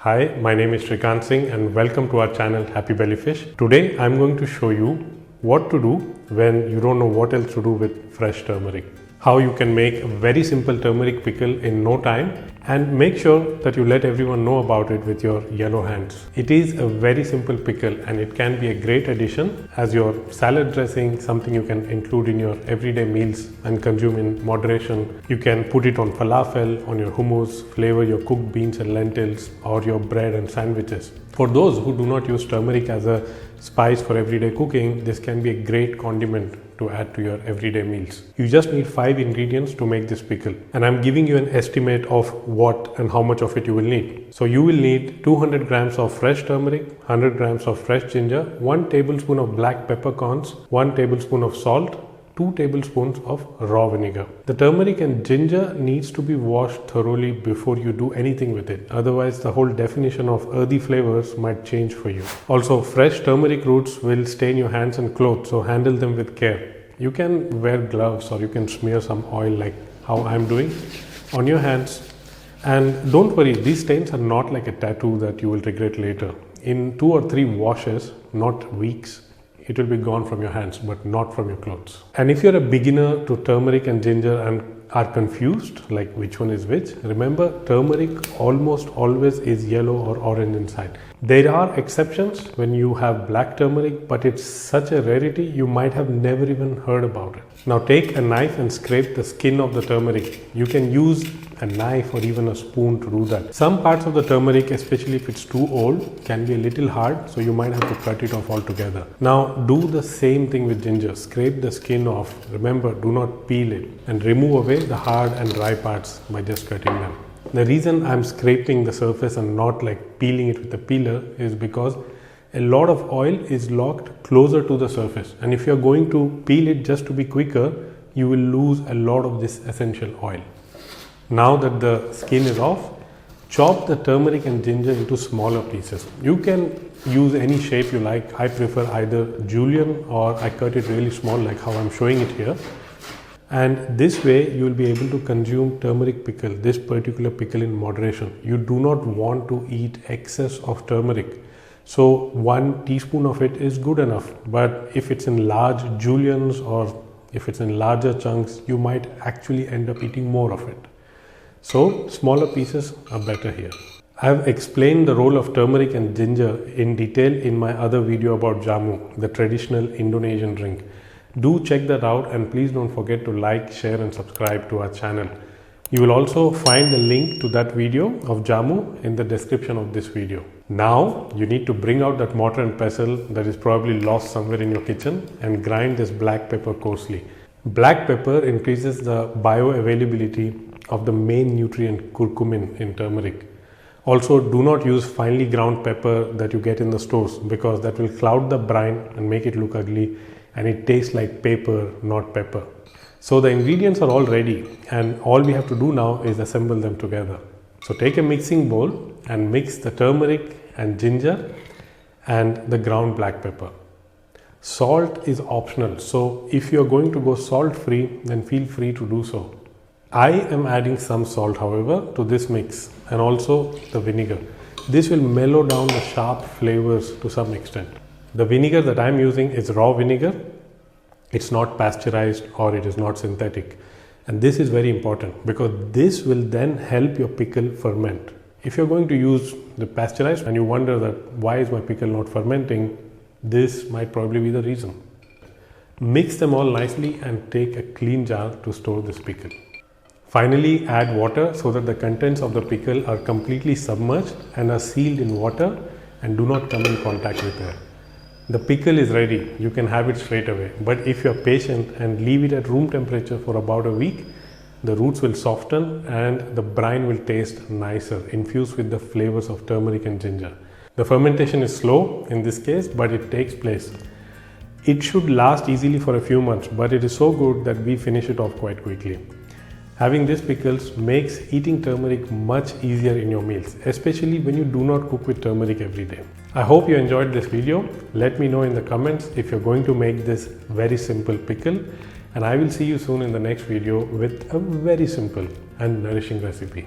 Hi, my name is Shrikant Singh and welcome to our channel Happy Belly Fish. Today I'm going to show you what to do when you don't know what else to do with fresh turmeric. How you can make a very simple turmeric pickle in no time, and make sure that you let everyone know about it with your yellow hands. It is a very simple pickle and it can be a great addition as your salad dressing, something you can include in your everyday meals and consume in moderation. You can put it on falafel, on your hummus, flavor your cooked beans and lentils, or your bread and sandwiches. For those who do not use turmeric as a spice for everyday cooking, this can be a great condiment to add to your everyday meals. You just need 5 ingredients to make this pickle, and I'm giving you an estimate of what and how much of it you will need. So you will need 200 grams of fresh turmeric, 100 grams of fresh ginger, 1 tablespoon of black peppercorns, 1 tablespoon of salt, 2 tablespoons of raw vinegar. The turmeric and ginger needs to be washed thoroughly before you do anything with it. Otherwise, the whole definition of earthy flavors might change for you. Also, fresh turmeric roots will stain your hands and clothes, so handle them with care. You can wear gloves or you can smear some oil like how I'm doing on your hands. And don't worry, these stains are not like a tattoo that you will regret later. In 2 or 3 washes, not weeks, it will be gone from your hands, but not from your clothes. And if you're a beginner to turmeric and ginger and are confused, like which one is which, remember turmeric almost always is yellow or orange inside. There are exceptions when you have black turmeric, but it's such a rarity you might have never even heard about it. Now take a knife and scrape the skin of the turmeric. You can use a knife or even a spoon to do that. Some parts of the turmeric, especially if it's too old, can be a little hard, so you might have to cut it off altogether. Now do the same thing with ginger. Scrape the skin off. Remember, do not peel it, and remove away the hard and dry parts by just cutting them. The reason I'm scraping the surface and not like peeling it with a peeler is because a lot of oil is locked closer to the surface, and if you're going to peel it just to be quicker, you will lose a lot of this essential oil. Now that the skin is off, chop the turmeric and ginger into smaller pieces. You can use any shape you like. I prefer either julienne or I cut it really small like how I'm showing it here. And this way you will be able to consume turmeric pickle, this particular pickle, in moderation. You do not want to eat excess of turmeric. So 1 teaspoon of it is good enough. But if it's in large juliennes or if it's in larger chunks, you might actually end up eating more of it. So smaller pieces are better here. I have explained the role of turmeric and ginger in detail in my other video about jamu, the traditional Indonesian drink. Do check that out, and please don't forget to like, share and subscribe to our channel. You will also find the link to that video of jamu in the description of this video. Now you need to bring out that mortar and pestle that is probably lost somewhere in your kitchen and grind this black pepper coarsely. Black pepper increases the bioavailability of the main nutrient curcumin in turmeric. Also, do not use finely ground pepper that you get in the stores, because that will cloud the brine and make it look ugly, and it tastes like paper, not pepper. So the ingredients are all ready, and all we have to do now is assemble them together. So take a mixing bowl and mix the turmeric and ginger and the ground black pepper. Salt is optional, so if you are going to go salt free, then feel free to do so. I am adding some salt, however, to this mix, and also the vinegar. This will mellow down the sharp flavors to some extent. The vinegar that I am using is raw vinegar. It's not pasteurized or it is not synthetic. And this is very important because this will then help your pickle ferment. If you're going to use the pasteurized and you wonder that why is my pickle not fermenting, this might probably be the reason. Mix them all nicely and take a clean jar to store this pickle. Finally, add water so that the contents of the pickle are completely submerged and are sealed in water and do not come in contact with air. The pickle is ready. You can have it straight away. But if you're patient and leave it at room temperature for about a week, the roots will soften and the brine will taste nicer, infused with the flavors of turmeric and ginger. The fermentation is slow in this case, but it takes place. It should last easily for a few months, but it is so good that we finish it off quite quickly. Having these pickles makes eating turmeric much easier in your meals, especially when you do not cook with turmeric every day. I hope you enjoyed this video. Let me know in the comments if you're going to make this very simple pickle, and I will see you soon in the next video with a very simple and nourishing recipe.